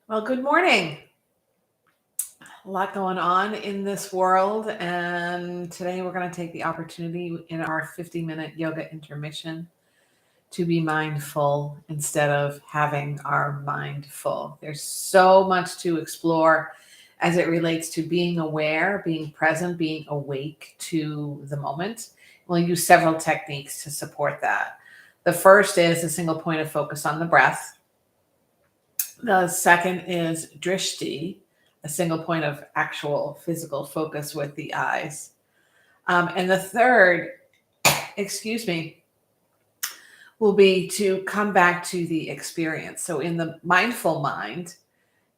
Well, good morning. A lot going on in this world, and today we're going to take the opportunity in our 50-minute yoga intermission to be mindful instead of having our mind full. There's so much to explore as it relates to being aware, being present, being awake to the moment. We'll use several techniques to support that. The first is a single point of focus on the breath. The second is drishti, a single point of actual physical focus with the eyes. And the third, excuse me, will be to come back to the experience. So in the mindful mind,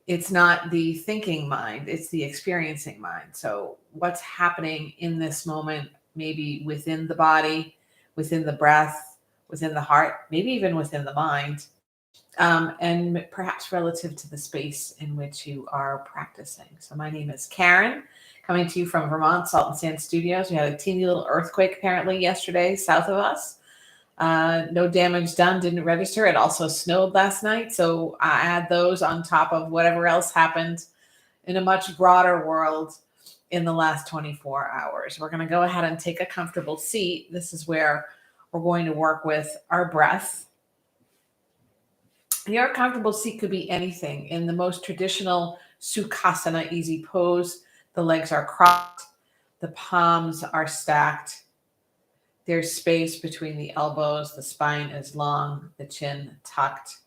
it's not the thinking mind, it's the experiencing mind. So what's happening in this moment, maybe within the body, within the breath, within the heart, maybe even within the mind, and perhaps relative to the space in which you are practicing. So my name is Karen, coming to you from Vermont Salt and Sand Studios. We had a teeny little earthquake apparently yesterday south of us. No damage done, didn't register. It also snowed last night. So I add those on top of whatever else happened in a much broader world in the last 24 hours. We're going to go ahead and take a comfortable seat. This is where we're going to work with our breath. Your comfortable seat could be anything. In the most traditional Sukhasana easy pose, the legs are crossed, the palms are stacked. There's space between the elbows, the spine is long, the chin tucked.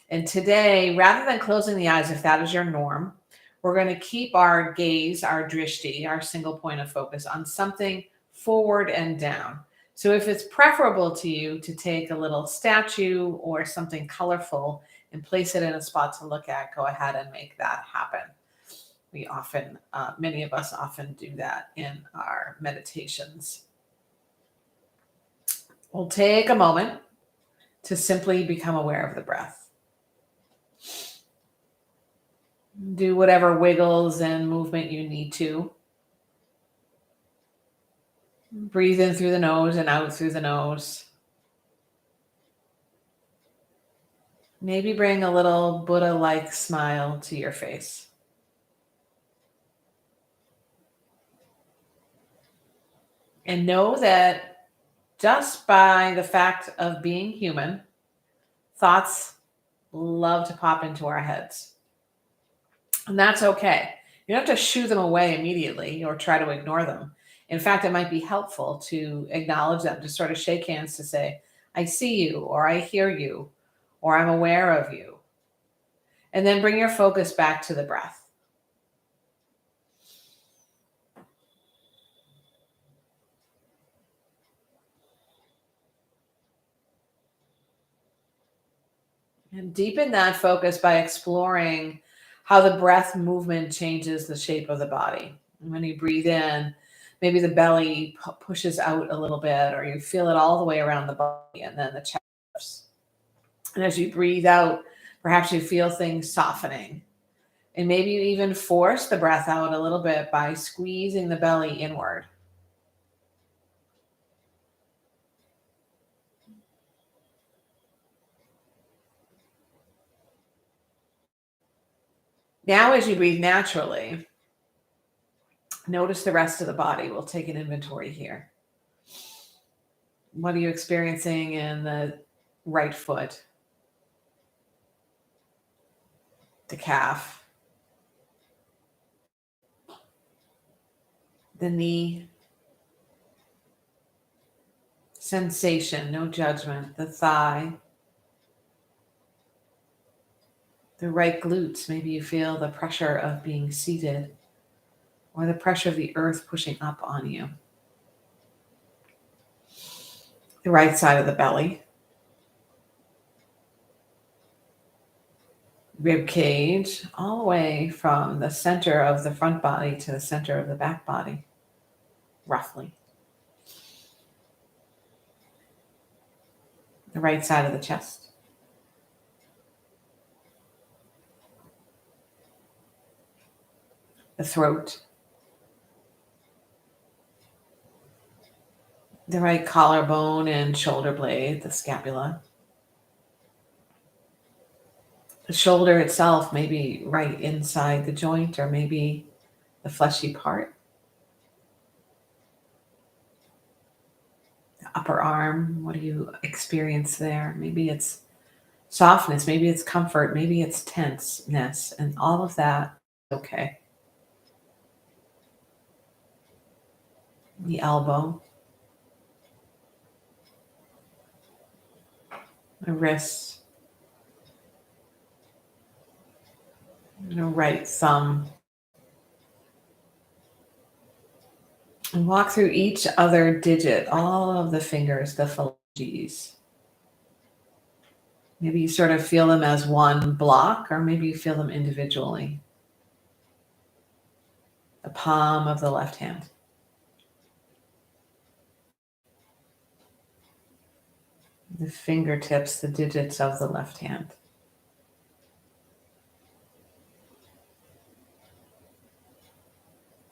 And today, rather than closing the eyes, if that is your norm, we're going to keep our gaze, our drishti, our single point of focus on something forward and down. So if it's preferable to you to take a little statue or something colorful and place it in a spot to look at, go ahead and make that happen. We often, many of us often do that in our meditations. We'll take a moment to simply become aware of the breath. Do whatever wiggles and movement you need to. Breathe in through the nose and out through the nose. Maybe bring a little Buddha-like smile to your face. And know that just by the fact of being human, thoughts love to pop into our heads. And that's okay. You don't have to shoo them away immediately or try to ignore them. In fact, it might be helpful to acknowledge them, to sort of shake hands to say, I see you, or I hear you, or I'm aware of you. And then bring your focus back to the breath. And deepen that focus by exploring how the breath movement changes the shape of the body. And when you breathe in, maybe the belly pushes out a little bit, or you feel it all the way around the body, and then the chest lifts. And as you breathe out, perhaps you feel things softening. And maybe you even force the breath out a little bit by squeezing the belly inward. Now, as you breathe naturally, notice the rest of the body. We'll take an inventory here. What are you experiencing in the right foot, the calf, the knee? Sensation, no judgment, the thigh, the right glutes. Maybe you feel the pressure of being seated or the pressure of the earth pushing up on you. The right side of the belly, rib cage, all the way from the center of the front body to the center of the back body, roughly. The right side of the chest. The throat. The right collarbone and shoulder blade, the scapula. The shoulder itself, maybe right inside the joint, or maybe the fleshy part. The upper arm, what do you experience there? Maybe it's softness, maybe it's comfort, maybe it's tenseness, and all of that is okay. The elbow, the wrist, the right thumb. And walk through each other digit, all of the fingers, the phalanges. Maybe you sort of feel them as one block, or maybe you feel them individually. The palm of the left hand. The fingertips, the digits of the left hand.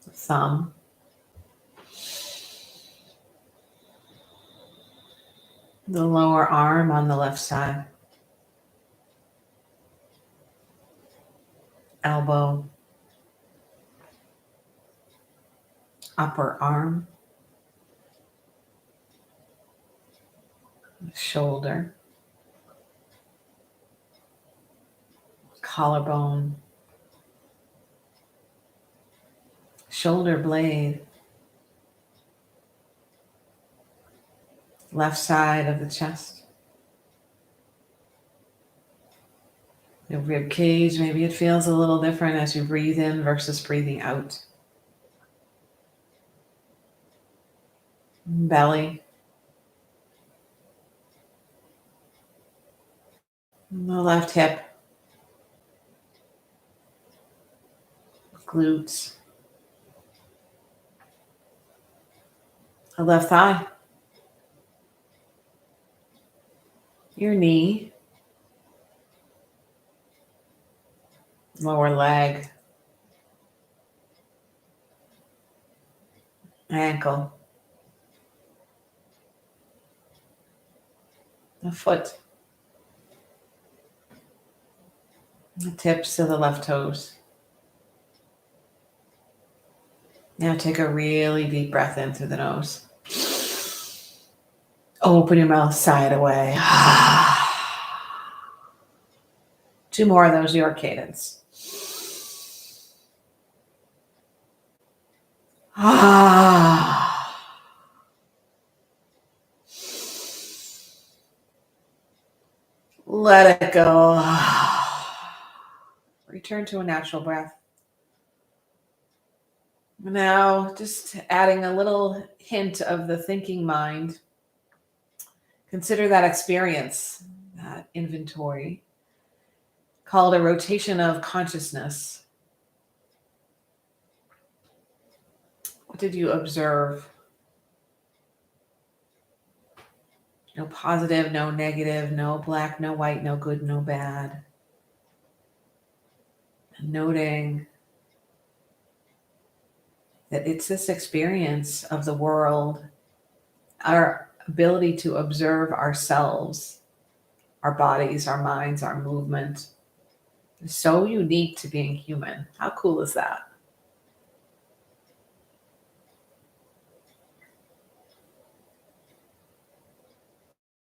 The thumb. The lower arm on the left side. Elbow. Upper arm. Shoulder. Collarbone. Shoulder blade. Left side of the chest. The rib cage, maybe it feels a little different as you breathe in versus breathing out. Belly. The left hip. Glutes. The left thigh. Your knee. Lower leg. Ankle. The foot. The tips of the left toes. Now take a really deep breath in through the nose. Open your mouth side away. 2 more of those, your cadence. Let it go. Return to a natural breath. Now, just adding a little hint of the thinking mind. Consider that experience, that inventory, called a rotation of consciousness. What did you observe? No positive, no negative, no black, no white, no good, no bad. Noting that it's this experience of the world, our ability to observe ourselves, our bodies, our minds, our movement, is so unique to being human. How cool is that?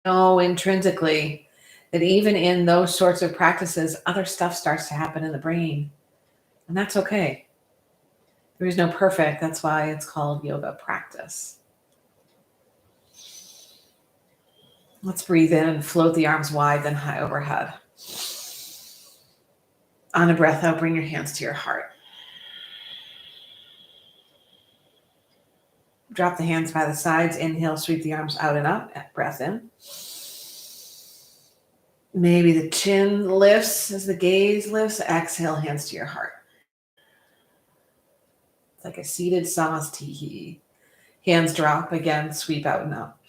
Know intrinsically that even in those sorts of practices, other stuff starts to happen in the brain. And that's okay. There is no perfect. That's why it's called yoga practice. Let's breathe in and float the arms wide, then high overhead. On a breath out, bring your hands to your heart. Drop the hands by the sides. Inhale, sweep the arms out and up. Breath in. Maybe the chin lifts as the gaze lifts. Exhale, hands to your heart. It's like a seated samasthihi. Hands drop again, sweep out and up.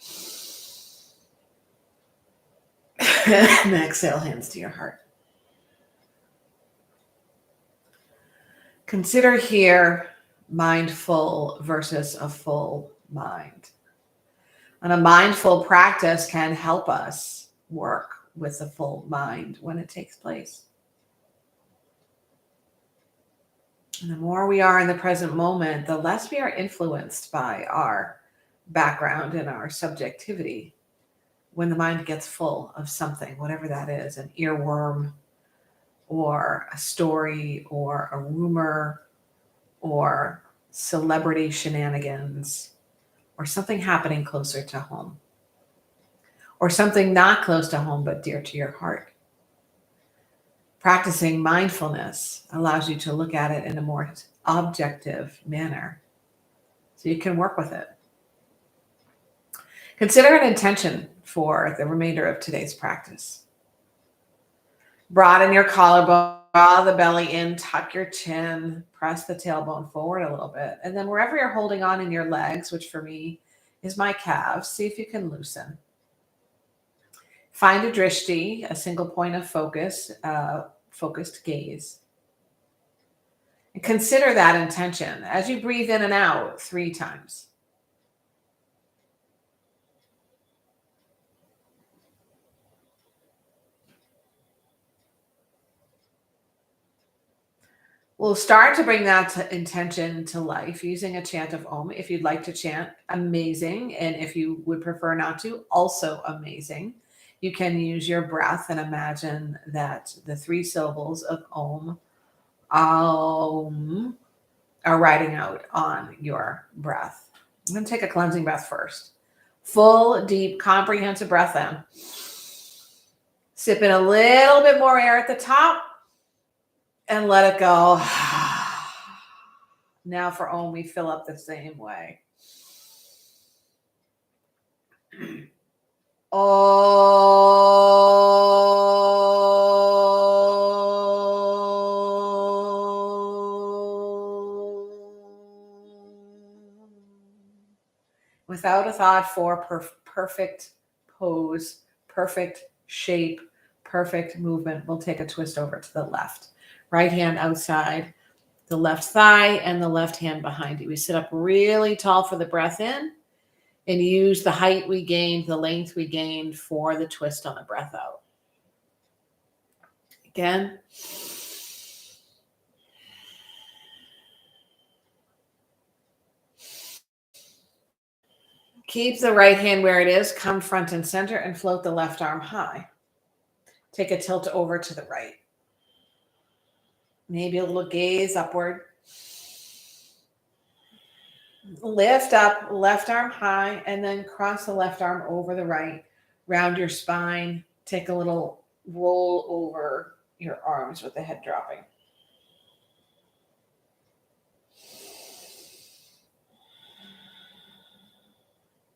And exhale, hands to your heart. Consider here mindful versus a full mind. And a mindful practice can help us work with a full mind when it takes place. And the more we are in the present moment, the less we are influenced by our background and our subjectivity when the mind gets full of something, whatever that is, an earworm or a story or a rumor or celebrity shenanigans or something happening closer to home or something not close to home but dear to your heart. Practicing mindfulness allows you to look at it in a more objective manner so you can work with it. Consider an intention for the remainder of today's practice. Broaden your collarbone, draw the belly in, tuck your chin, press the tailbone forward a little bit. And then wherever you're holding on in your legs, which for me is my calves, see if you can loosen. Find a drishti, a single point of focus, focused gaze. And consider that intention as you breathe in and out 3 times. We'll start to bring that intention to life using a chant of Om. If you'd like to chant, amazing. And if you would prefer not to, also amazing. You can use your breath and imagine that the 3 syllables of Om, Aum, are riding out on your breath. I'm going to take a cleansing breath first. Full, deep, comprehensive breath in. Sip in a little bit more air at the top. And let it go. Now for Om, we fill up the same way. Without a thought for perfect pose, perfect shape, perfect movement, we'll take a twist over to the left. Right hand outside the left thigh and the left hand behind you. We sit up really tall for the breath in and use the height we gained, the length we gained for the twist on the breath out. Again. Keep the right hand where it is, come front and center and float the left arm high. Take a tilt over to the right. Maybe a little gaze upward. Lift up, left arm high, and then cross the left arm over the right. Round your spine. Take a little roll over your arms with the head dropping.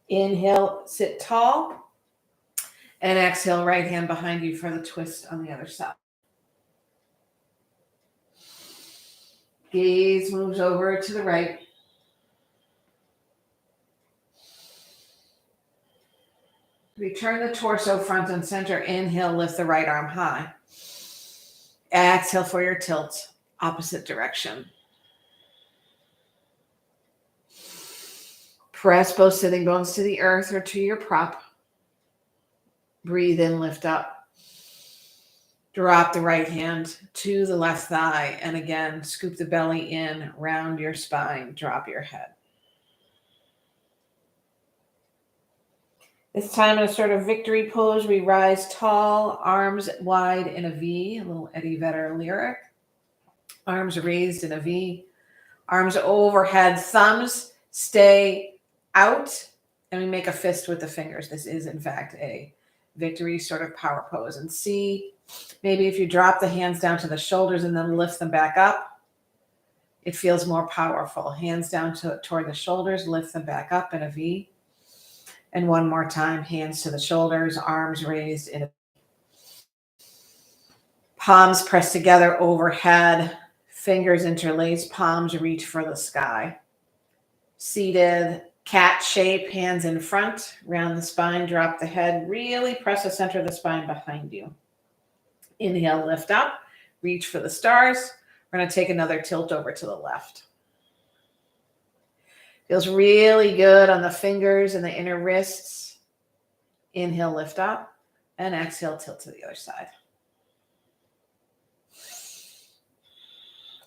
Inhale, sit tall. And exhale, right hand behind you for the twist on the other side. Gaze moves over to the right. Return the torso front and center. Inhale, lift the right arm high. Exhale for your tilt, opposite direction. Press both sitting bones to the earth or to your prop. Breathe in, lift up. Drop the right hand to the left thigh. And again, scoop the belly in, round your spine, drop your head. This time in a sort of victory pose, we rise tall, arms wide in a V, a little Eddie Vedder lyric. Arms raised in a V, arms overhead, thumbs stay out, and we make a fist with the fingers. This is, in fact, a victory sort of power pose. And see, maybe if you drop the hands down to the shoulders and then lift them back up, it feels more powerful. Hands down toward the shoulders, lift them back up in a V. And one more time, hands to the shoulders, arms raised in a palms pressed together overhead, fingers interlaced, palms reach for the sky. Seated, cat shape, hands in front, round the spine, drop the head, really press the center of the spine behind you. Inhale, lift up, reach for the stars. We're going to take another tilt over to the left. Feels really good on the fingers and the inner wrists. Inhale, lift up, and exhale, tilt to the other side.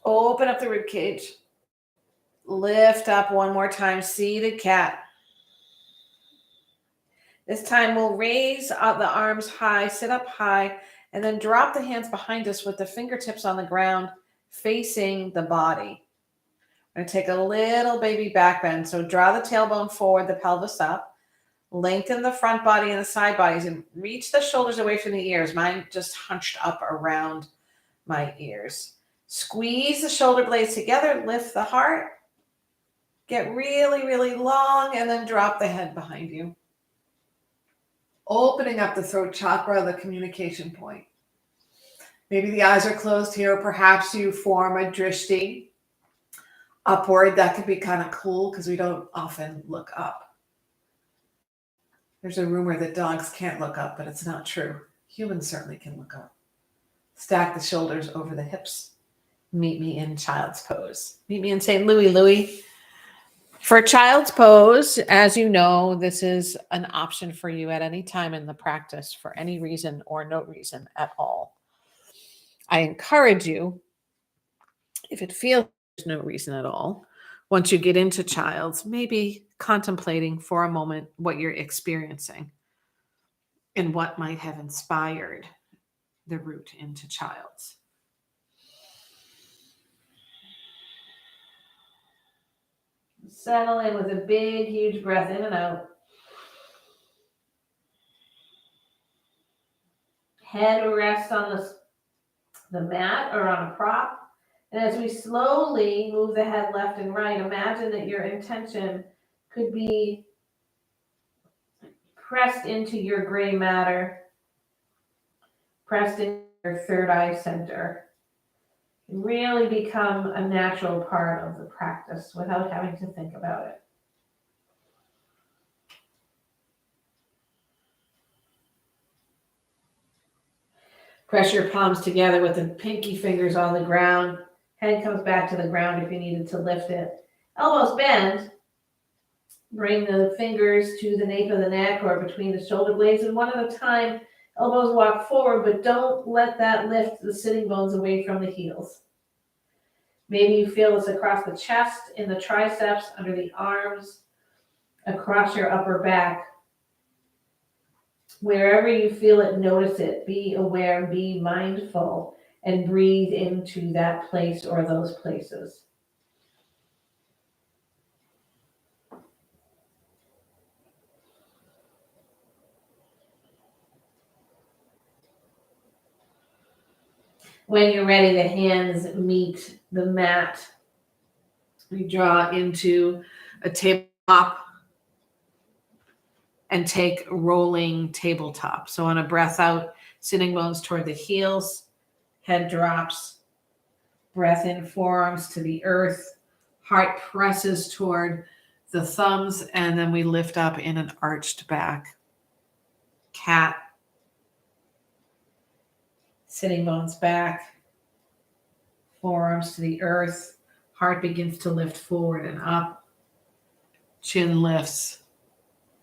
Open up the rib cage. Lift up one more time, seated cat. This time we'll raise up the arms high, sit up high, and then drop the hands behind us with the fingertips on the ground facing the body. We're going to take a little baby back bend. So draw the tailbone forward, the pelvis up. Lengthen the front body and the side bodies and reach the shoulders away from the ears. Mine just hunched up around my ears. Squeeze the shoulder blades together, lift the heart. Get really, really long and then drop the head behind you. Opening up the throat chakra, the communication point. Maybe the eyes are closed here. Perhaps you form a drishti upward. That could be kind of cool because we don't often look up. There's a rumor that dogs can't look up, but it's not true. Humans certainly can look up. Stack the shoulders over the hips. Meet me in child's pose. Meet me in St. Louis. For child's pose, as you know, this is an option for you at any time in the practice for any reason or no reason at all. I encourage you, if it feels there's no reason at all, once you get into child's, maybe contemplating for a moment what you're experiencing and what might have inspired the route into child's. Settle in with a big, huge breath in and out. Head rests on the mat or on a prop. And as we slowly move the head left and right, imagine that your intention could be pressed into your gray matter, pressed into your third eye center. Really become a natural part of the practice without having to think about it. Press your palms together with the pinky fingers on the ground. Head comes back to the ground if you needed to lift it. Elbows bend. Bring the fingers to the nape of the neck or between the shoulder blades, and one at a time, elbows walk forward, but don't let that lift the sitting bones away from the heels. Maybe you feel this across the chest, in the triceps, under the arms, across your upper back. Wherever you feel it, notice it. Be aware, be mindful, and breathe into that place or those places. When you're ready, the hands meet the mat. We draw into a tabletop and take rolling tabletop. So on a breath out, sitting bones toward the heels, head drops, breath in, forearms to the earth, heart presses toward the thumbs, and then we lift up in an arched back. Cat. Sitting bones back, forearms to the earth, heart begins to lift forward and up, chin lifts,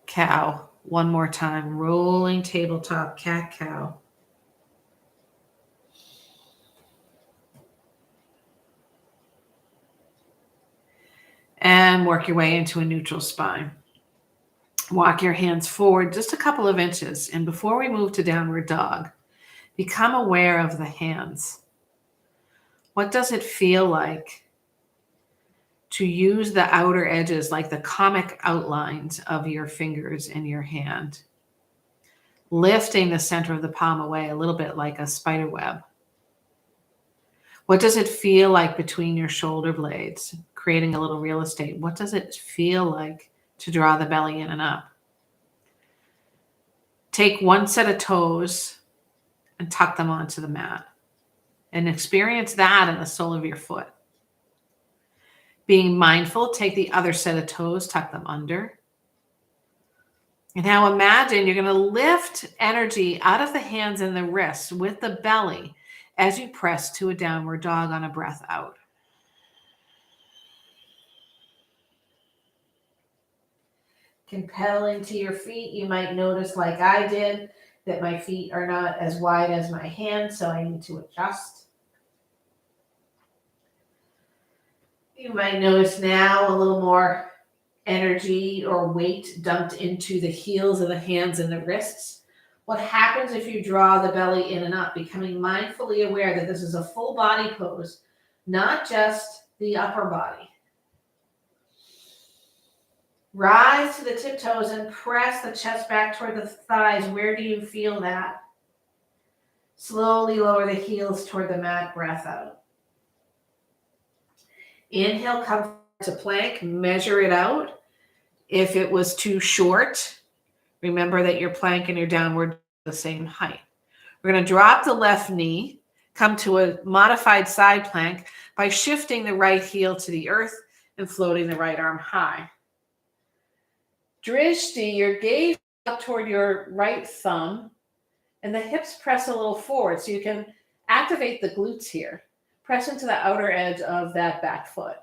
cow. One more time, rolling tabletop, cat, cow. And work your way into a neutral spine. Walk your hands forward just a couple of inches. And before we move to downward dog, become aware of the hands. What does it feel like to use the outer edges, like the comic outlines of your fingers in your hand? Lifting the center of the palm away a little bit like a spider web. What does it feel like between your shoulder blades, creating a little real estate? What does it feel like to draw the belly in and up? Take one set of toes and tuck them onto the mat and experience that in the sole of your foot. Being mindful, take the other set of toes, tuck them under. And now imagine you're going to lift energy out of the hands and the wrists with the belly as you press to a downward dog on a breath out. Can pedal into your feet. You might notice, like I did, that my feet are not as wide as my hands, so I need to adjust. You might notice now a little more energy or weight dumped into the heels of the hands and the wrists. What happens if you draw the belly in and up, becoming mindfully aware that this is a full body pose, not just the upper body. Rise to the tiptoes and press the chest back toward the thighs. Where do you feel that? Slowly lower the heels toward the mat, breath out. Inhale, come to plank, measure it out. If it was too short, remember that your plank and your downward are the same height. We're going to drop the left knee, come to a modified side plank by shifting the right heel to the earth and floating the right arm high. Drishti, your gaze up toward your right thumb, and the hips press a little forward so you can activate the glutes here. Press into the outer edge of that back foot.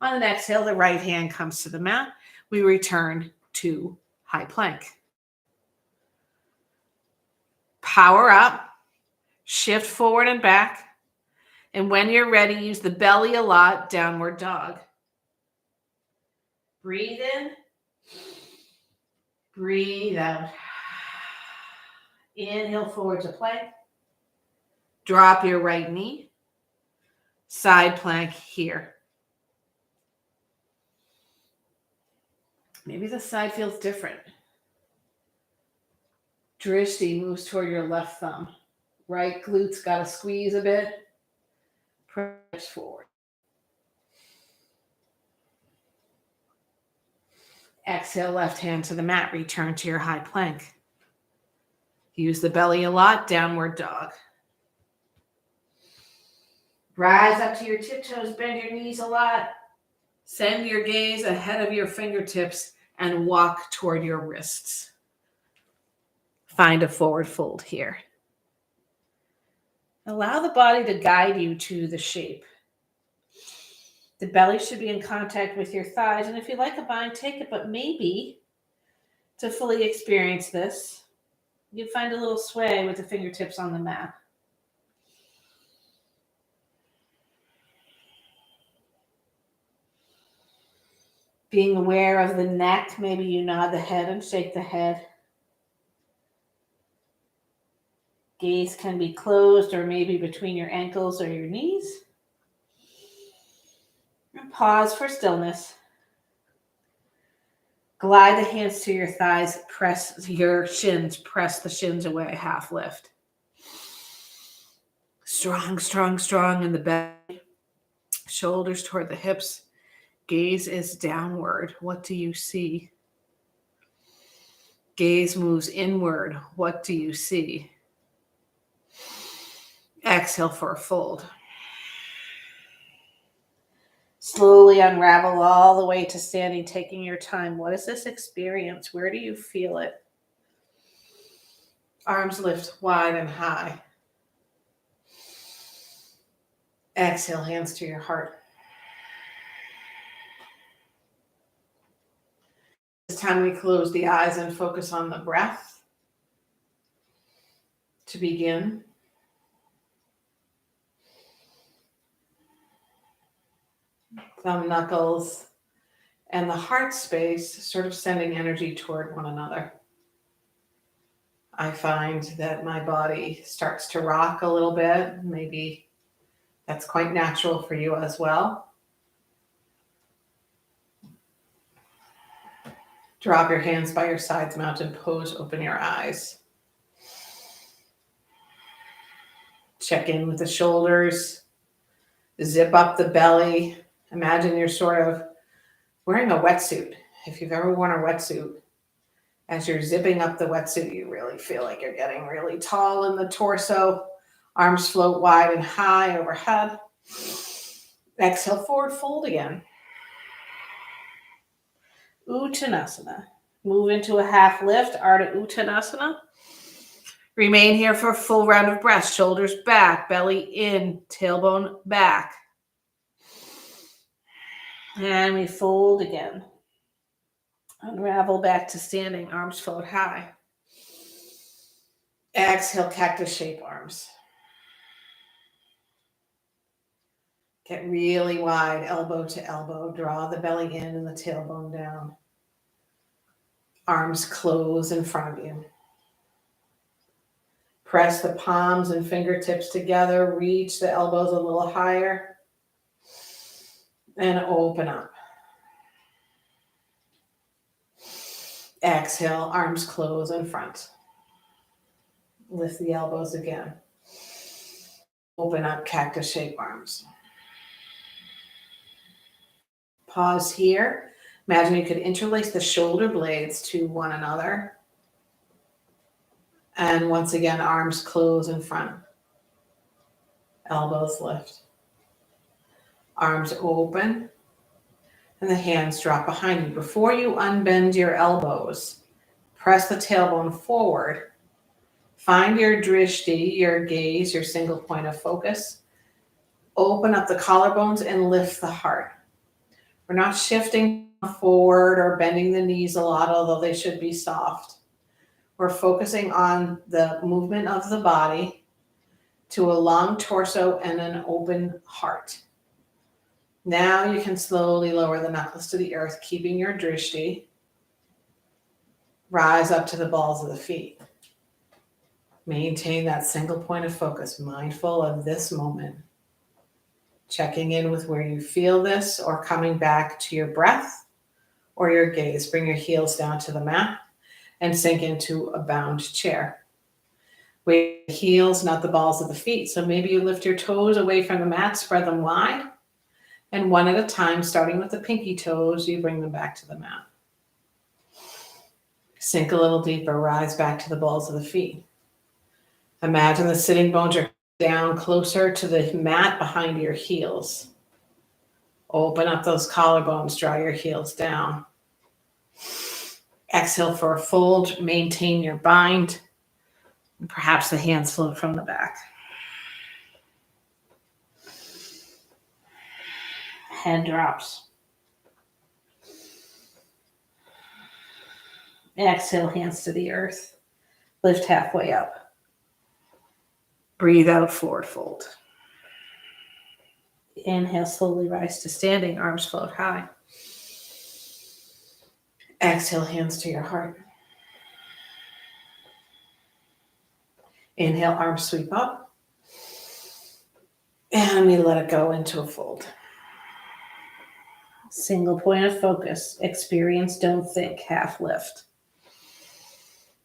On an exhale, the right hand comes to the mat. We return to high plank. Power up, shift forward and back. And when you're ready, use the belly a lot, downward dog. Breathe in, breathe out. Inhale forward to plank. Drop your right knee. Side plank here. Maybe the side feels different. Drishti moves toward your left thumb. Right glutes got to squeeze a bit. Press forward. Exhale, left hand to the mat. Return to your high plank. Use the belly a lot, downward dog. Rise up to your tiptoes, bend your knees a lot. Send your gaze ahead of your fingertips and walk toward your wrists. Find a forward fold here. Allow the body to guide you to the shape. The belly should be in contact with your thighs, and if you like a bind, take it, but maybe to fully experience this, you find a little sway with the fingertips on the mat. Being aware of the neck, maybe you nod the head and shake the head. Gaze can be closed or maybe between your ankles or your knees. And pause for stillness. Glide the hands to your thighs, press your shins, press the shins away, half lift. Strong, strong, strong in the belly. Shoulders toward the hips. Gaze is downward. What do you see? Gaze moves inward. What do you see? Exhale for a fold. Slowly unravel all the way to standing, taking your time. What is this experience? Where do you feel it? Arms lift wide and high. Exhale, hands to your heart. This time we close the eyes and focus on the breath. To begin, thumb knuckles and the heart space sort of sending energy toward one another. I find that my body starts to rock a little bit. Maybe that's quite natural for you as well. Drop your hands by your sides, mountain pose, open your eyes. Check in with the shoulders. Zip up the belly. Imagine you're sort of wearing a wetsuit. If you've ever worn a wetsuit, as you're zipping up the wetsuit, you really feel like you're getting really tall in the torso. Arms float wide and high overhead. Exhale, forward fold again. Uttanasana. Move into a half lift, Ardha Uttanasana. Remain here for a full round of breath. Shoulders back, belly in, tailbone back. And we fold again. Unravel back to standing, arms float high. Exhale, cactus shape arms. Get really wide, elbow to elbow. Draw the belly in and the tailbone down. Arms close in front of you. Press the palms and fingertips together. Reach the elbows a little higher. And open up. Exhale, arms close in front. Lift the elbows again. Open up, cactus shape arms. Pause here. Imagine you could interlace the shoulder blades to one another. And once again, arms close in front. Elbows lift. Arms open. And the hands drop behind you. Before you unbend your elbows, press the tailbone forward. Find your drishti, your gaze, your single point of focus. Open up the collarbones and lift the heart. We're not shifting forward or bending the knees a lot, although they should be soft. We're focusing on the movement of the body to a long torso and an open heart. Now you can slowly lower the knuckles to the earth, keeping your drishti. Rise up to the balls of the feet. Maintain that single point of focus, mindful of this moment. Checking in with where you feel this or coming back to your breath or your gaze. Bring your heels down to the mat and sink into a bound chair. Weight the heels, not the balls of the feet. So maybe you lift your toes away from the mat, spread them wide. And one at a time, starting with the pinky toes, you bring them back to the mat. Sink a little deeper, rise back to the balls of the feet. Imagine the sitting bones are down closer to the mat behind your heels. Open up those collarbones, draw your heels down. Exhale for a fold, maintain your bind. And perhaps the hands float from the back. Head drops. Exhale, hands to the earth. Lift halfway up. Breathe out, forward fold. Inhale, slowly rise to standing, arms float high. Exhale, hands to your heart. Inhale, arms sweep up. And we let it go into a fold. Single point of focus. Experience, don't think. Half lift.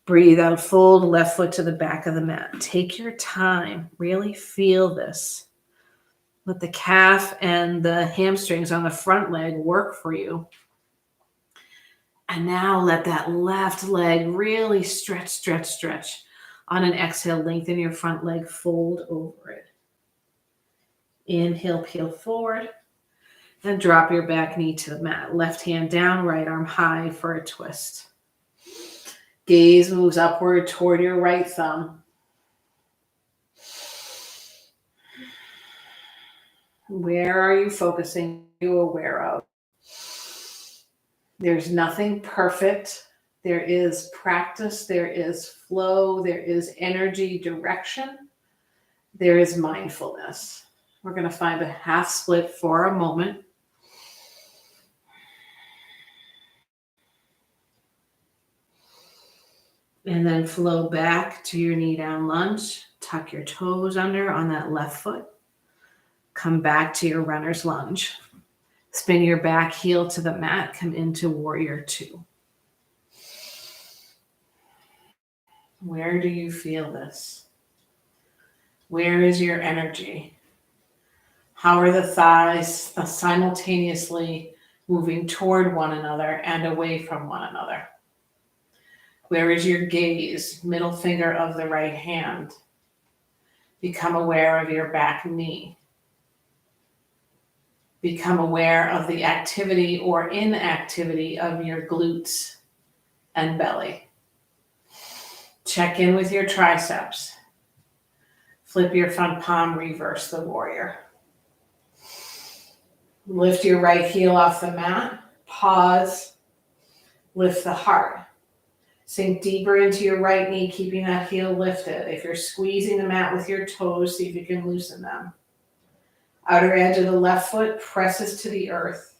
Breathe out, fold, left foot to the back of the mat. Take your time. Really feel this. Let the calf and the hamstrings on the front leg work for you. And now let that left leg really stretch, stretch, stretch. On an exhale, lengthen your front leg, fold over it. Inhale, peel forward. And drop your back knee to the mat. Left hand down, right arm high for a twist. Gaze moves upward toward your right thumb. Where are you focusing? Are you aware of? There's nothing perfect. There is practice. There is flow. There is energy, direction. There is mindfulness. We're going to find a half split for a moment. And then flow back to your knee down lunge. Tuck your toes under on that left foot. Come back to your runner's lunge. Spin your back heel to the mat. Come into warrior two. Where do you feel this? Where is your energy? How are the thighs simultaneously moving toward one another and away from one another? Where is your gaze? Middle finger of the right hand. Become aware of your back knee. Become aware of the activity or inactivity of your glutes and belly. Check in with your triceps. Flip your front palm, reverse the warrior. Lift your right heel off the mat. Pause. Lift the heart. Sink deeper into your right knee, keeping that heel lifted. If you're squeezing the mat with your toes, see if you can loosen them. Outer edge of the left foot presses to the earth.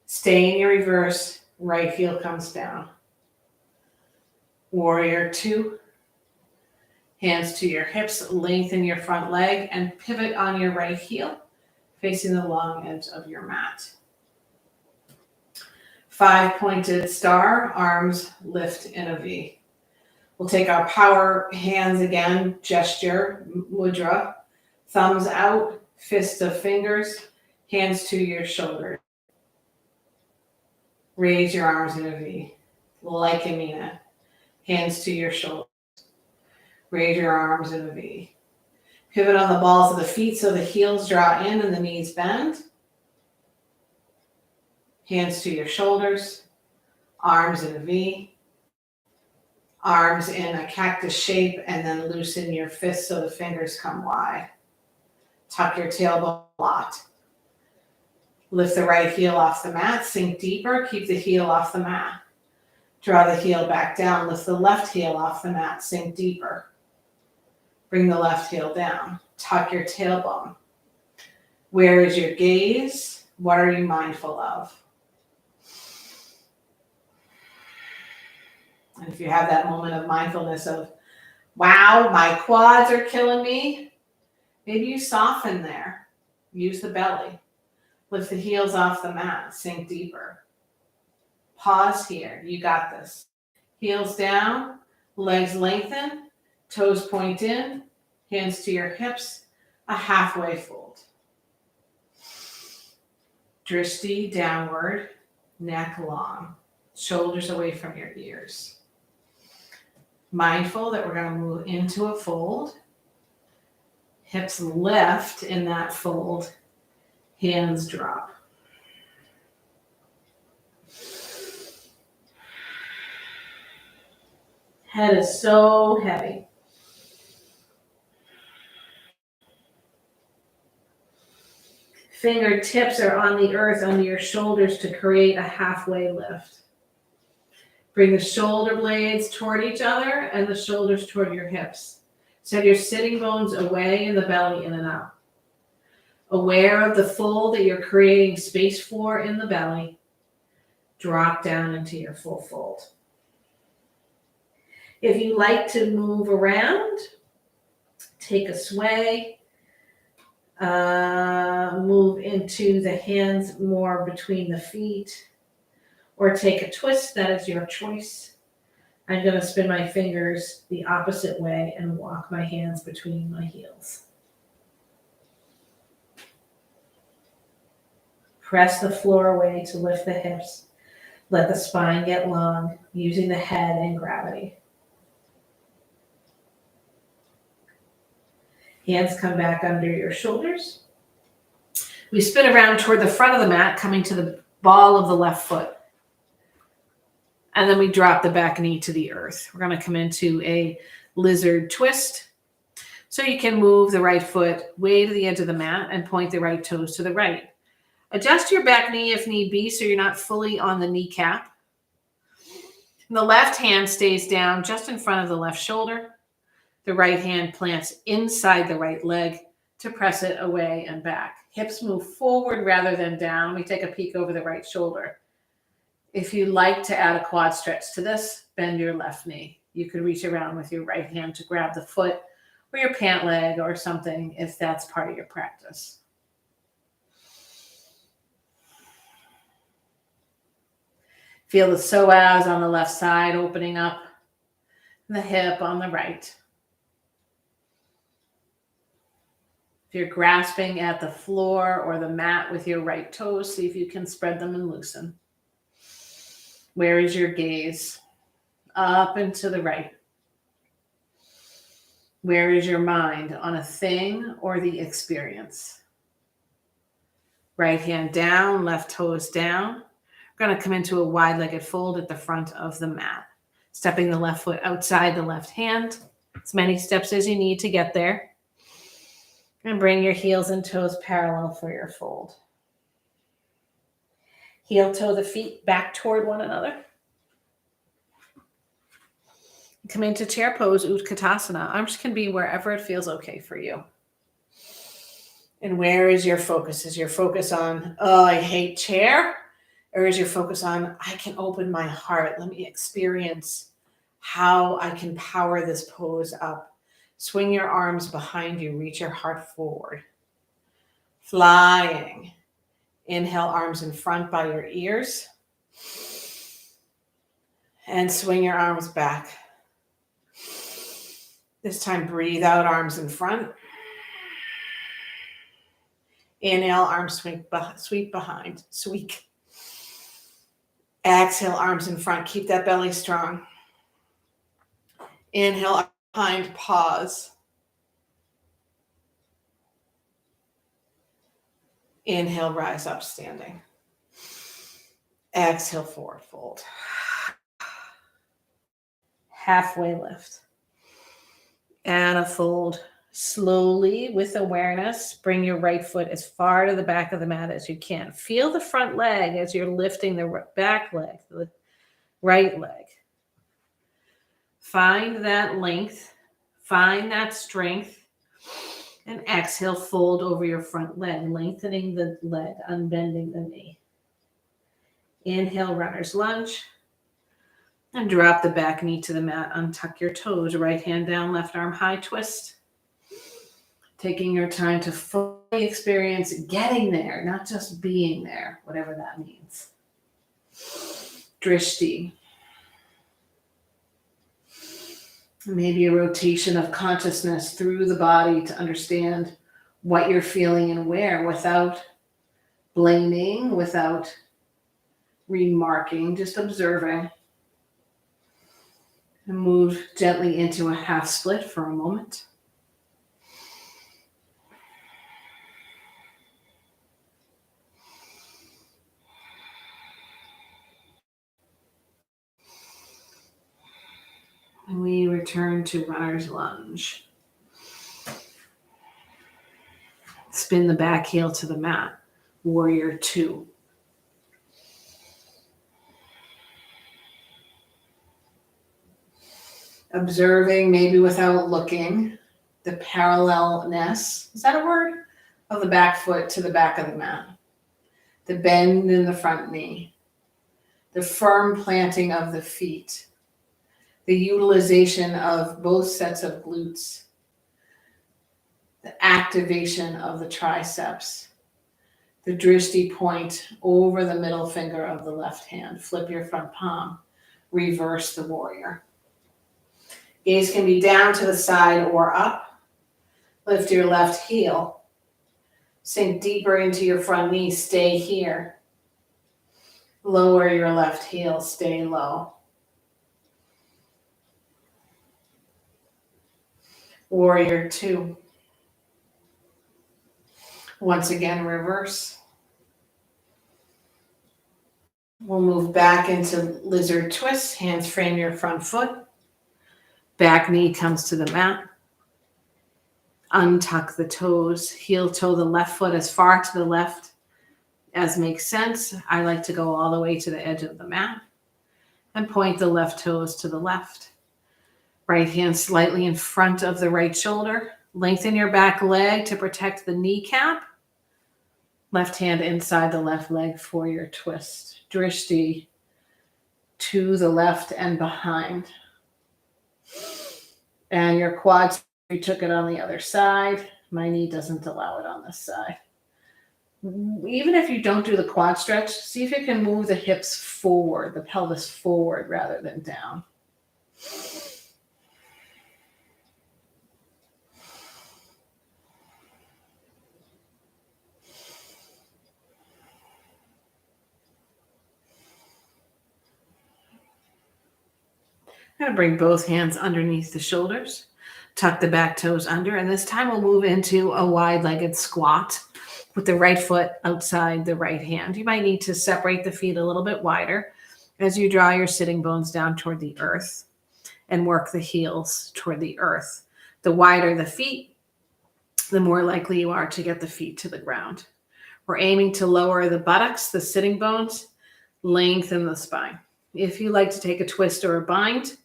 Stay in your reverse. Right heel comes down. Warrior 2. Hands to your hips. Lengthen your front leg and pivot on your right heel, facing the long edge of your mat. 5-pointed star. Arms lift in a V. We'll take our power hands again, gesture, mudra, thumbs out, fist of fingers, hands to your shoulders. Raise your arms in a V, like Amina. Hands to your shoulders. Raise your arms in a V. Pivot on the balls of the feet so the heels draw in and the knees bend. Hands to your shoulders, arms in a V. Arms in a cactus shape, and then loosen your fists so the fingers come wide. Tuck your tailbone a lot. Lift the right heel off the mat, sink deeper, keep the heel off the mat. Draw the heel back down, lift the left heel off the mat, sink deeper. Bring the left heel down, tuck your tailbone. Where is your gaze? What are you mindful of? And if you have that moment of mindfulness of, wow, my quads are killing me, maybe you soften there. Use the belly. Lift the heels off the mat. Sink deeper. Pause here. You got this. Heels down. Legs lengthen. Toes point in. Hands to your hips. A halfway fold. Drishti downward. Neck long. Shoulders away from your ears. Mindful that we're going to move into a fold. Hips lift in that fold. Hands drop. Head is so heavy. Fingertips are on the earth under your shoulders to create a halfway lift. Bring the shoulder blades toward each other and the shoulders toward your hips. Send your sitting bones away and the belly in and out. Aware of the fold that you're creating space for in the belly, drop down into your full fold. If you like to move around, take a sway, move into the hands more between the feet, or take a twist, that is your choice. I'm going to spin my fingers the opposite way and walk my hands between my heels. Press the floor away to lift the hips. Let the spine get long, using the head and gravity. Hands come back under your shoulders. We spin around toward the front of the mat, coming to the ball of the left foot. And then we drop the back knee to the earth. We're going to come into a lizard twist. So you can move the right foot way to the edge of the mat and point the right toes to the right. Adjust your back knee if need be so you're not fully on the kneecap. And the left hand stays down just in front of the left shoulder. The right hand plants inside the right leg to press it away and back. Hips move forward rather than down. We take a peek over the right shoulder. If you like to add a quad stretch to this, bend your left knee. You could reach around with your right hand to grab the foot or your pant leg or something if that's part of your practice. Feel the psoas on the left side opening up, and the hip on the right. If you're grasping at the floor or the mat with your right toes, see if you can spread them and loosen. Where is your gaze? Up and to the right. Where is your mind on a thing or the experience? Right hand down, left toes down. We're going to come into a wide-legged fold at the front of the mat. Stepping the left foot outside the left hand. As many steps as you need to get there. And bring your heels and toes parallel for your fold. Heel toe the feet back toward one another. Come into chair pose, Utkatasana. Arms can be wherever it feels okay for you. And where is your focus? Is your focus on, oh, I hate chair? Or is your focus on, I can open my heart. Let me experience how I can power this pose up. Swing your arms behind you. Reach your heart forward. Flying. Inhale, arms in front by your ears. And swing your arms back. This time, breathe out, arms in front. Inhale, arms sweep behind. Sweep. Exhale, arms in front. Keep that belly strong. Inhale, behind, pause. Inhale, rise up, standing. Exhale, forward fold. Halfway lift. And a fold. Slowly, with awareness, bring your right foot as far to the back of the mat as you can. Feel the front leg as you're lifting the back leg, the right leg. Find that length, find that strength, and exhale, fold over your front leg, lengthening the leg, unbending the knee. Inhale, runner's lunge, and drop the back knee to the mat. Untuck your toes, right hand down, left arm high, twist. Taking your time to fully experience getting there, not just being there, whatever that means. Drishti. Maybe a rotation of consciousness through the body to understand what you're feeling and where, without blaming, without remarking, just observing. And move gently into a half split for a moment. And we return to runner's lunge. Spin the back heel to the mat. Warrior two. Observing, maybe without looking, the parallelness, is that a word? Of the back foot to the back of the mat. The bend in the front knee. The firm planting of the feet. The utilization of both sets of glutes. The activation of the triceps. The drishti point over the middle finger of the left hand. Flip your front palm. Reverse the warrior. Gaze can be down to the side or up. Lift your left heel. Sink deeper into your front knee. Stay here. Lower your left heel. Stay low. Warrior two. Once again, reverse. We'll move back into lizard twist. Hands frame your front foot. Back knee comes to the mat. Untuck the toes. Heel toe the left foot as far to the left as makes sense. I like to go all the way to the edge of the mat. And point the left toes to the left. Right hand slightly in front of the right shoulder. Lengthen your back leg to protect the kneecap. Left hand inside the left leg for your twist. Drishti to the left and behind. And your quads, you took it on the other side. My knee doesn't allow it on this side. Even if you don't do the quad stretch, see if you can move the hips forward, the pelvis forward rather than down. I'm going to bring both hands underneath the shoulders, tuck the back toes under, and this time we'll move into a wide-legged squat with the right foot outside the right hand. You might need to separate the feet a little bit wider as you draw your sitting bones down toward the earth and work the heels toward the earth. The wider the feet, the more likely you are to get the feet to the ground. We're aiming to lower the buttocks, the sitting bones, lengthen the spine. If you like to take a twist or a bind,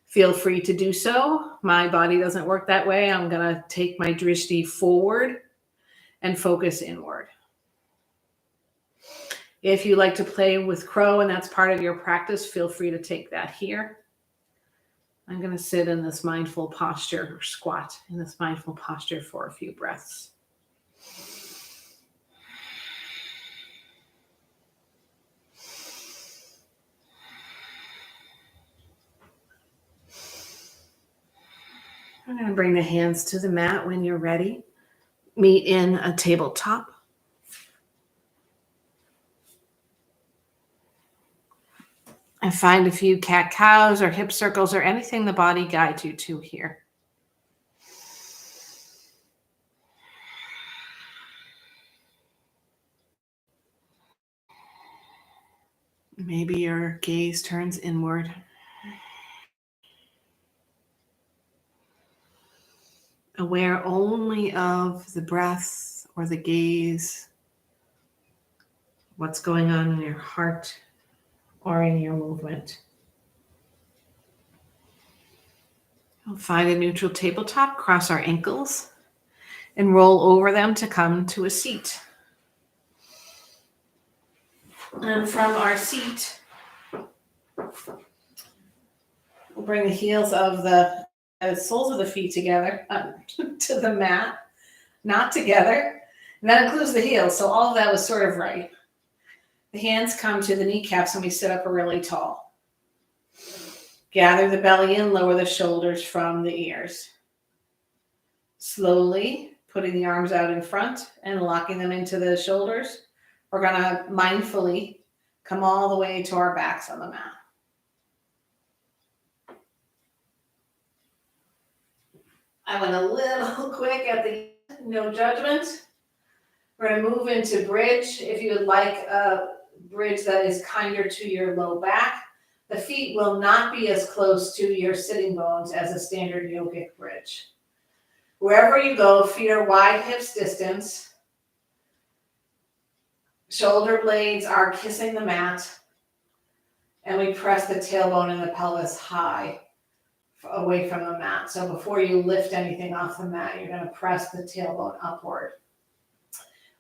feel free to do so. My body doesn't work that way. I'm going to take my drishti forward and focus inward. If you like to play with crow and that's part of your practice, feel free to take that here. I'm going to sit in this mindful posture, or squat in this mindful posture for a few breaths. I'm going to bring the hands to the mat when you're ready. Meet in a tabletop. And find a few cat-cows or hip circles or anything the body guides you to here. Maybe your gaze turns inward. Aware only of the breath or the gaze, what's going on in your heart or in your movement. We'll find a neutral tabletop, cross our ankles, and roll over them to come to a seat. And from our seat, we'll bring the heels of the soles of the feet together to the mat, not together. And that includes the heels, so all of that was sort of right. The hands come to the kneecaps and we sit up really tall. Gather the belly in, lower the shoulders from the ears. Slowly putting the arms out in front and locking them into the shoulders. We're going to mindfully come all the way to our backs on the mat. I went a little quick at the no judgment. We're going to move into bridge. If you would like a bridge that is kinder to your low back, the feet will not be as close to your sitting bones as a standard yogic bridge. Wherever you go, feet are wide hips distance. Shoulder blades are kissing the mat. And we press the tailbone and the pelvis high away from the mat. So before you lift anything off the mat, you're going to press the tailbone upward.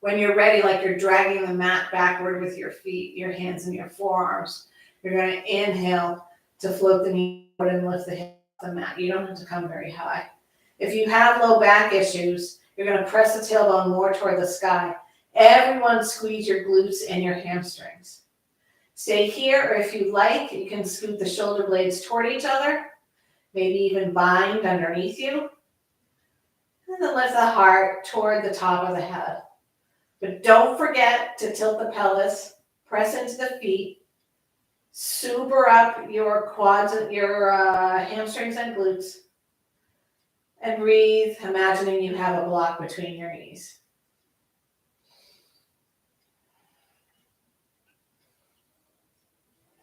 When you're ready, like you're dragging the mat backward with your feet, your hands and your forearms, you're going to inhale to float the knee forward and lift the hip off the mat. You don't have to come very high. If you have low back issues, you're going to press the tailbone more toward the sky. Everyone squeeze your glutes and your hamstrings. Stay here, or if you like, you can scoot the shoulder blades toward each other, maybe even bind underneath you. And then lift the heart toward the top of the head. But don't forget to tilt the pelvis, press into the feet, super up your quads, your hamstrings and glutes, and breathe, imagining you have a block between your knees.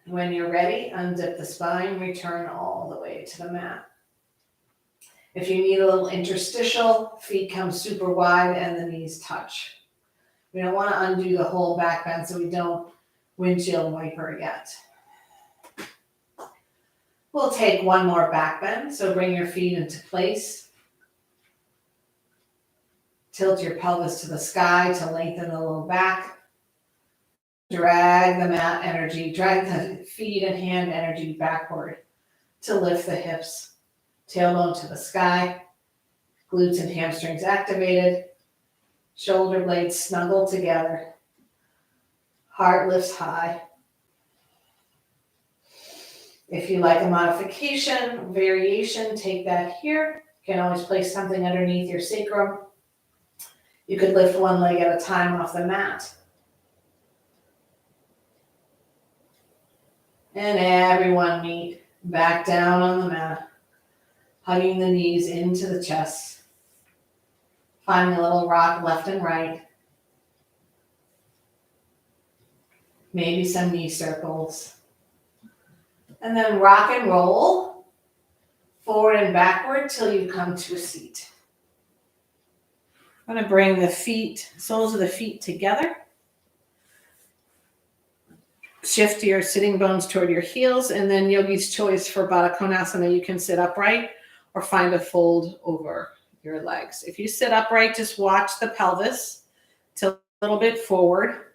When you're ready, unzip the spine, return all the way to the mat. If you need a little interstitial, feet come super wide and the knees touch. We don't want to undo the whole back bend so we don't windshield wiper yet. We'll take one more back bend, so bring your feet into place. Tilt your pelvis to the sky to lengthen the low back. Drag the mat energy, drag the feet and hand energy backward to lift the hips. Tailbone to the sky, glutes and hamstrings activated, shoulder blades snuggle together, heart lifts high. If you like a modification, variation, take that here. You can always place something underneath your sacrum. You could lift one leg at a time off the mat. And everyone meet back down on the mat, hugging the knees into the chest, finding a little rock left and right, maybe some knee circles, and then rock and roll forward and backward till you come to a seat. I'm going to bring the feet, soles of the feet together. Shift your sitting bones toward your heels, and then yogi's choice for Badakonasana. You can sit upright or find a fold over your legs. If you sit upright, just watch the pelvis. little bit forward.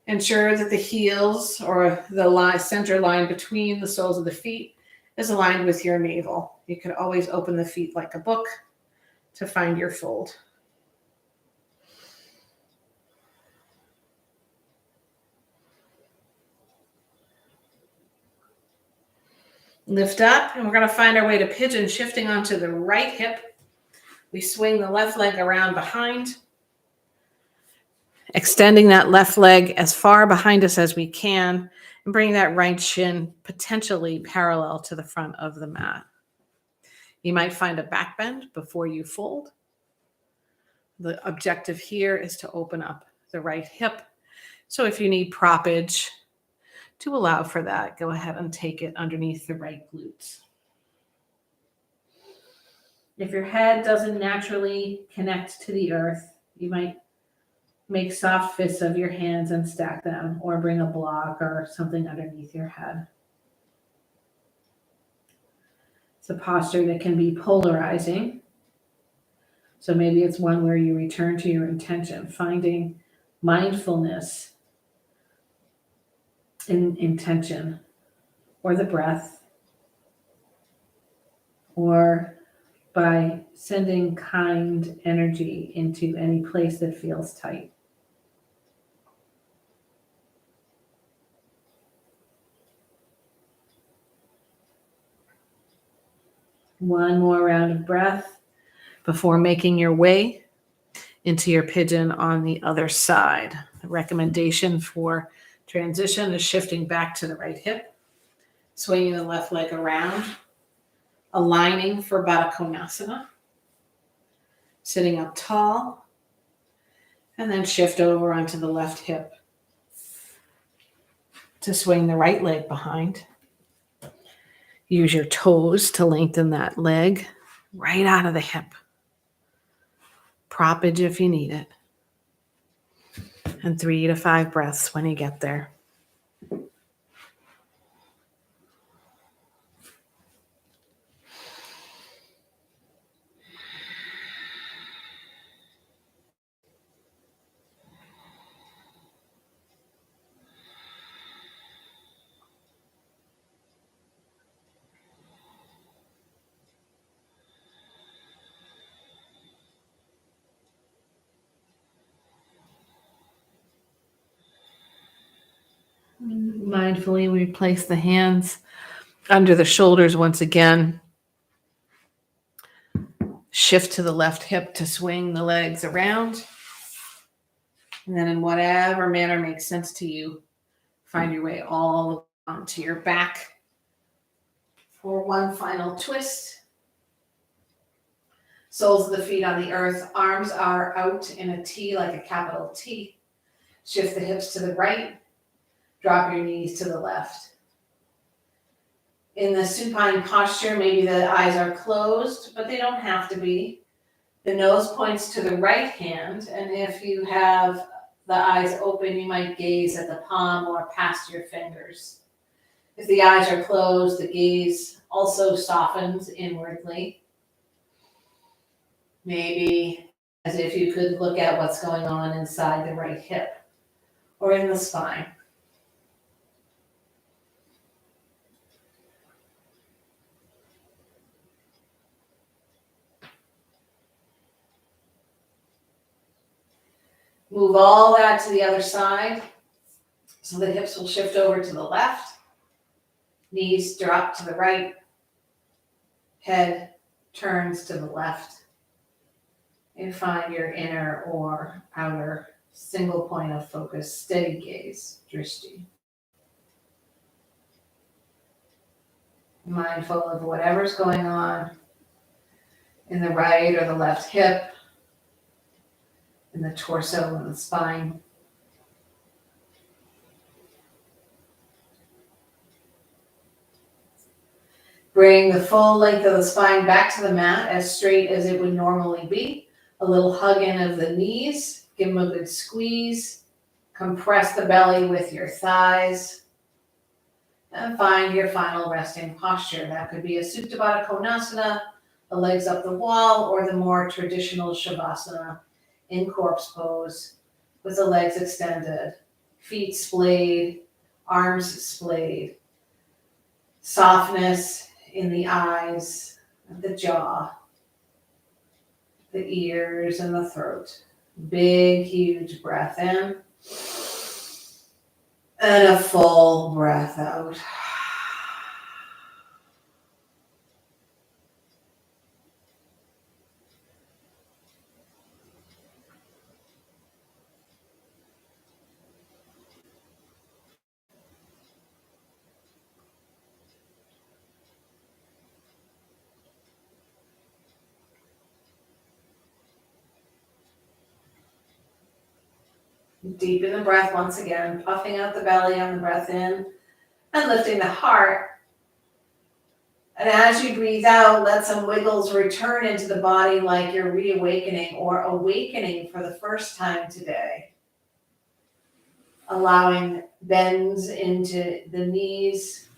Ensure that the heels or the center line between the soles of the feet is aligned with your navel. You could always open the feet like a book to find your fold. Lift up, and we're going to find our way to pigeon, shifting onto the right hip. We swing the left leg around behind, extending that left leg as far behind us as we can, and bring that right shin potentially parallel to the front of the mat. You might find a back bend before you fold. The objective here is to open up the right hip. So if you need proppage to allow for that, go ahead and take it underneath the right glutes. If your head doesn't naturally connect to the earth, you might make soft fists of your hands and stack them, or bring a block or something underneath your head. It's a posture that can be polarizing. So maybe it's one where you return to your intention, finding mindfulness in intention, or the breath, or by sending kind energy into any place that feels tight. One more round of breath before making your way into your pigeon on the other side. The recommendation for transition is shifting back to the right hip, swinging the left leg around, aligning for Badakonasana, sitting up tall, and then shift over onto the left hip to swing the right leg behind. Use your toes to lengthen that leg right out of the hip. Proppage if you need it. And 3 to 5 breaths when you get there. Mindfully, we place the hands under the shoulders once again. Shift to the left hip to swing the legs around. And then in whatever manner makes sense to you, find your way all onto your back for one final twist. Soles of the feet on the earth, arms are out in a T like a capital T. Shift the hips to the right, drop your knees to the left. In the supine posture, maybe the eyes are closed, but they don't have to be. The nose points to the right hand, and if you have the eyes open, you might gaze at the palm or past your fingers. If the eyes are closed, the gaze also softens inwardly. Maybe as if you could look at what's going on inside the right hip or in the spine. Move all that to the other side. So the hips will shift over to the left. Knees drop to the right. Head turns to the left. And find your inner or outer single point of focus, steady gaze, drishti. Mindful of whatever's going on in the right or the left hip, in the torso and the spine. Bring the full length of the spine back to the mat as straight as it would normally be. A little hug in of the knees. Give them a good squeeze. Compress the belly with your thighs. And find your final resting posture. That could be a Supta Badakonasana, the legs up the wall, or the more traditional Shavasana in corpse pose, with the legs extended, feet splayed, arms splayed, softness in the eyes, the jaw, the ears, and the throat. Big, huge breath in, and a full breath out. Deepen the breath once again, puffing out the belly on the breath in and lifting the heart. And as you breathe out, let some wiggles return into the body like you're reawakening or awakening for the first time today. Allowing bends into the knees,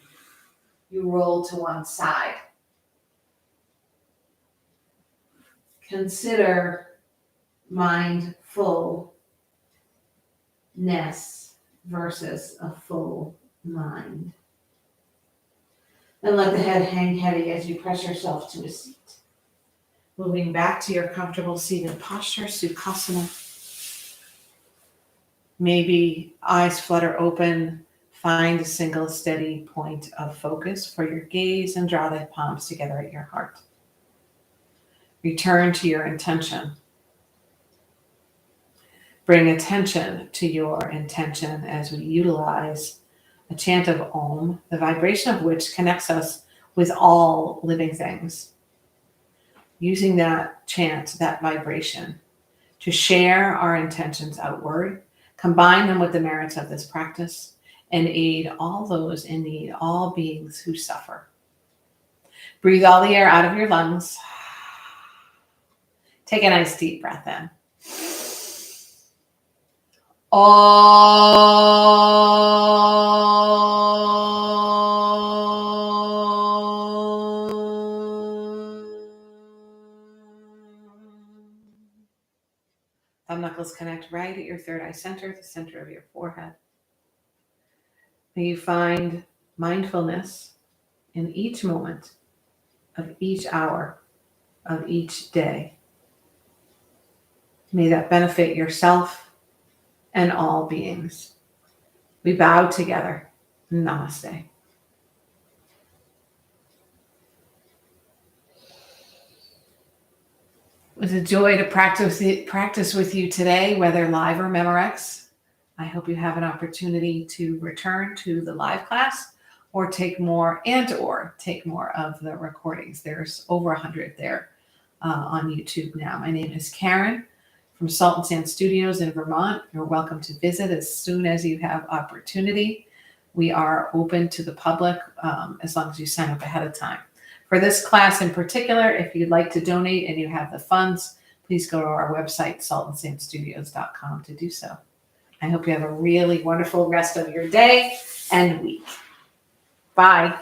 you roll to one side. Consider mindfulness versus a full mind. And let the head hang heavy as you press yourself to a seat. Moving back to your comfortable seated posture, Utkatasana. Maybe eyes flutter open. Find a single steady point of focus for your gaze and draw the palms together at your heart. Return to your intention. Bring attention to your intention as we utilize a chant of Om, the vibration of which connects us with all living things. Using that chant, that vibration, to share our intentions outward, combine them with the merits of this practice, and aid all those in need, all beings who suffer. Breathe all the air out of your lungs. Take a nice deep breath in. Thumb knuckles connect right at your third eye center, the center of your forehead. May you find mindfulness in each moment of each hour of each day. May that benefit yourself and all beings. We bow together. Namaste. It was a joy to practice with you today, whether live or Memorex. I hope you have an opportunity to return to the live class or take more of the recordings. There's over 100 there on YouTube now. My name is Karen from Salt and Sand Studios in Vermont. You're welcome to visit as soon as you have opportunity. We are open to the public as long as you sign up ahead of time. For this class in particular, if you'd like to donate and you have the funds, please go to our website, saltandsandstudios.com, to do so. I hope you have a really wonderful rest of your day and week. Bye.